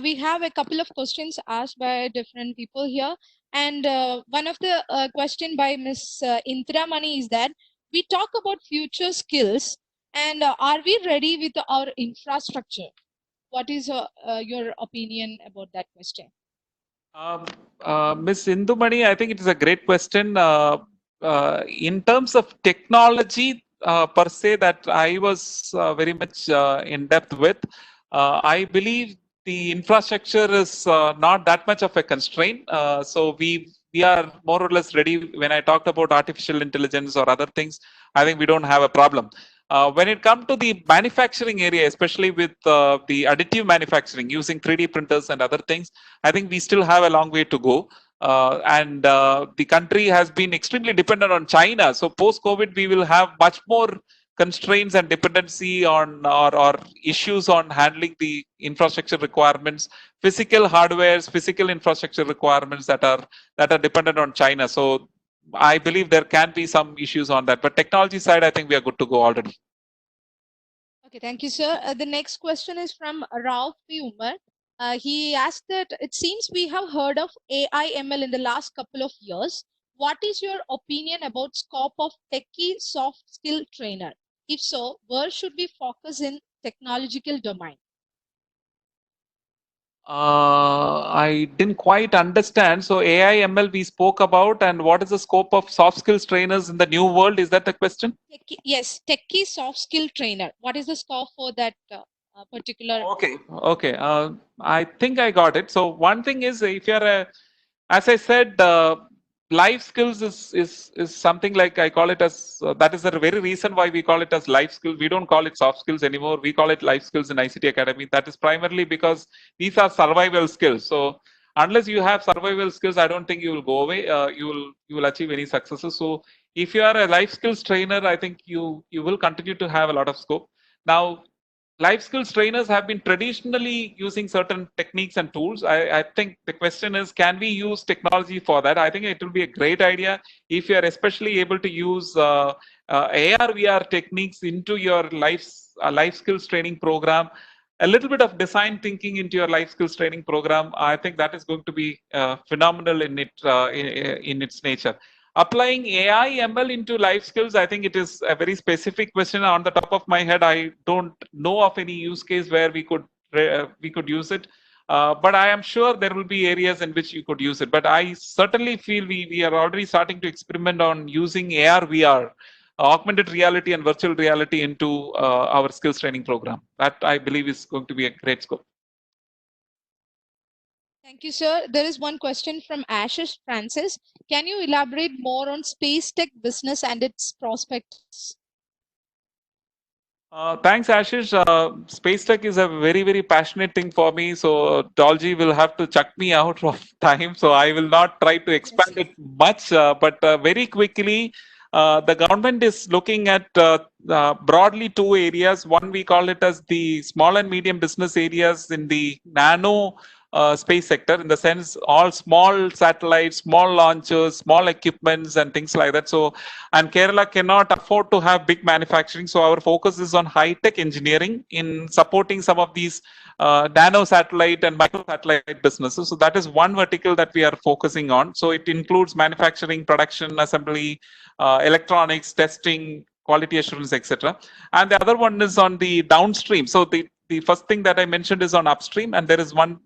we have a couple of questions asked by different people here, and one of the question by Miss Indra Mani is that we talk about future skills, and are we ready with our infrastructure? What is your opinion about that question? Um, Miss Indumani, I think it is a great question. In terms of technology per se, that I was very much in depth with, I believe the infrastructure is not that much of a constraint. So we are more or less ready. When I talked about artificial intelligence or other things, I think we don't have a problem. When it comes to the manufacturing area, especially with the additive manufacturing using 3D printers and other things, I think we still have a long way to go. And the country has been extremely dependent on China. So post COVID, we will have much more constraints and dependency on or issues on handling the infrastructure requirements, physical hardwares, physical infrastructure requirements that are dependent on China. So I believe there can be some issues on that. But technology side, I think we are good to go already. Okay, thank you, sir. The next question is from Rauf P. Umar. He asked that it seems we have heard of AI ML in the last couple of years. What is your opinion about scope of techie soft skill trainer? If so, where should we focus in technological domain? I didn't quite understand. So AI ML we spoke about, and what is the scope of soft skills trainers in the new world? Is that the question? Yes, techie soft skill trainer. What is the scope for that particular? Okay. Okay. I think I got it. So one thing is, if you're a, as I said, life skills is something like I call it as that is the very reason why we call it as life skills. We don't call it soft skills anymore. We call it life skills in ICT Academy. That is primarily because these are survival skills. So unless you have survival skills, I don't think you will go away. You will achieve any successes. So if you are a life skills trainer, I think you will continue to have a lot of scope. Now life skills trainers have been traditionally using certain techniques and tools. I think the question is, can we use technology for that? I think it will be a great idea if you are especially able to use AR, VR techniques into your life skills training program. A little bit of design thinking into your life skills training program. I think that is going to be phenomenal in its nature. Applying AI ML into life skills, I think it is a very specific question. On the top of my head, I don't know of any use case where we could use it. But I am sure there will be areas in which you could use it. But I certainly feel we are already starting to experiment on using AR, VR, augmented reality and virtual reality into our skills training program. That I believe is going to be a great scope. Thank you, sir. There is one question from Ashish Francis. Can you elaborate more on space tech business and its prospects? Thanks, Ashish. Space tech is a very, very passionate thing for me. So Dolgy will have to chuck me out of time. So I will not try to Yes, expand sir. it much. But very quickly, the government is looking at broadly two areas. One, we call it as the small and medium business areas in the nano space sector, in the sense all small satellites, small launchers, small equipments and things like that. So, and Kerala cannot afford to have big manufacturing, so our focus is on high tech engineering in supporting some of these nano satellite and micro satellite businesses. So that is one vertical that we are focusing on. So it includes manufacturing, production, assembly, electronics, testing, quality assurance, etc. And the other one is on the downstream. So the first thing that I mentioned is on upstream, and there is one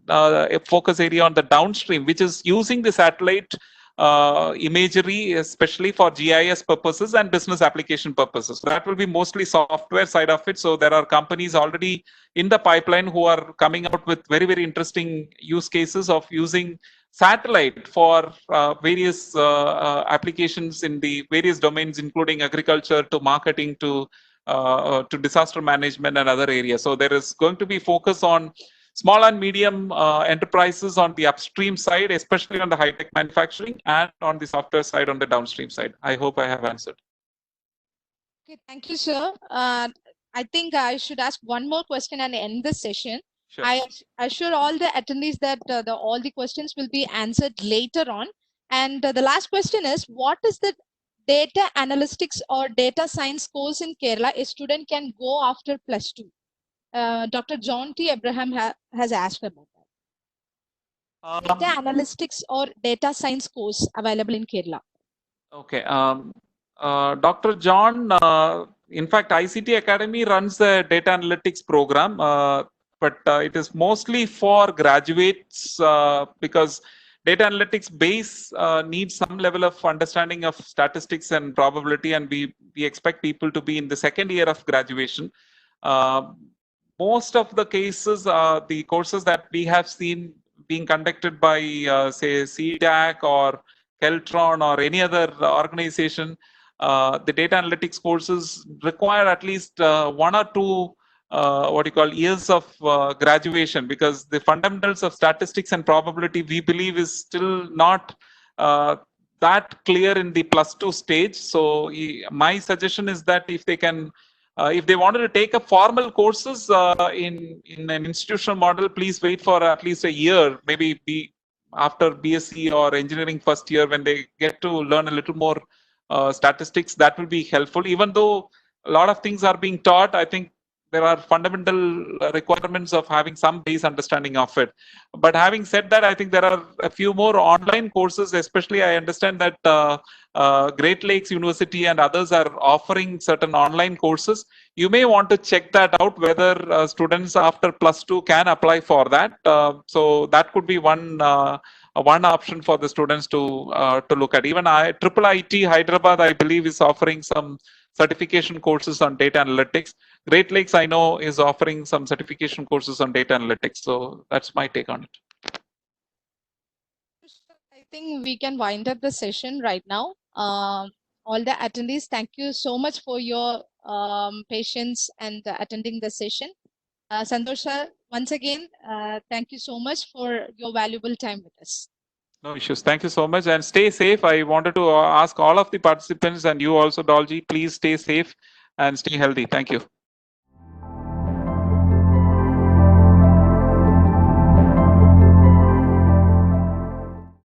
focus area on the downstream, which is using the satellite imagery, especially for GIS purposes and business application purposes. So that will be mostly software side of it. So there are companies already in the pipeline who are coming out with very, very interesting use cases of using satellite for various applications in the various domains, including agriculture to marketing to disaster management and other areas. So there is going to be focus on small and medium enterprises on the upstream side, especially on the high-tech manufacturing, and on the software side on the downstream side. I hope I have answered. Okay, thank you, sir. I think I should ask one more question and end the session. Sure. I assure all the attendees that all the questions will be answered later on. And the last question is, what is the data analytics or data science course in Kerala a student can go after +2? Dr. John T. Abraham has asked about that. Data analytics or data science course available in Kerala. Okay. Dr. John, in fact, ICT Academy runs a data analytics program, but it is mostly for graduates because data analytics base needs some level of understanding of statistics and probability, and we expect people to be in the second year of graduation. Most of the cases, the courses that we have seen being conducted by, say, CDAC or Keltron or any other organization, the data analytics courses require at least 1 or 2 what you call years of graduation, because the fundamentals of statistics and probability, we believe, is still not that clear in the +2 stage. So my suggestion is that if they can, if they wanted to take up formal courses in an institutional model, please wait for at least a year, maybe after BSc or engineering first year, when they get to learn a little more statistics. That will be helpful. Even though a lot of things are being taught, I think there are fundamental requirements of having some base understanding of it. But having said that, I think there are a few more online courses, especially I understand that Great Lakes University and others are offering certain online courses. You may want to check that out, whether students after +2 can apply for that. So that could be one option for the students to look at. Even Triple IT Hyderabad, I believe, is offering some certification courses on data analytics. Great Lakes, I know, is offering some certification courses on data analytics. So that's my take on it. I think we can wind up the session right now. All the attendees, thank you so much for your patience and attending the session. Santhosh sir, once again, thank you so much for your valuable time with us. No issues. Thank you so much, and stay safe. I wanted to ask all of the participants, and you also, Dolji, please stay safe and stay healthy. Thank you.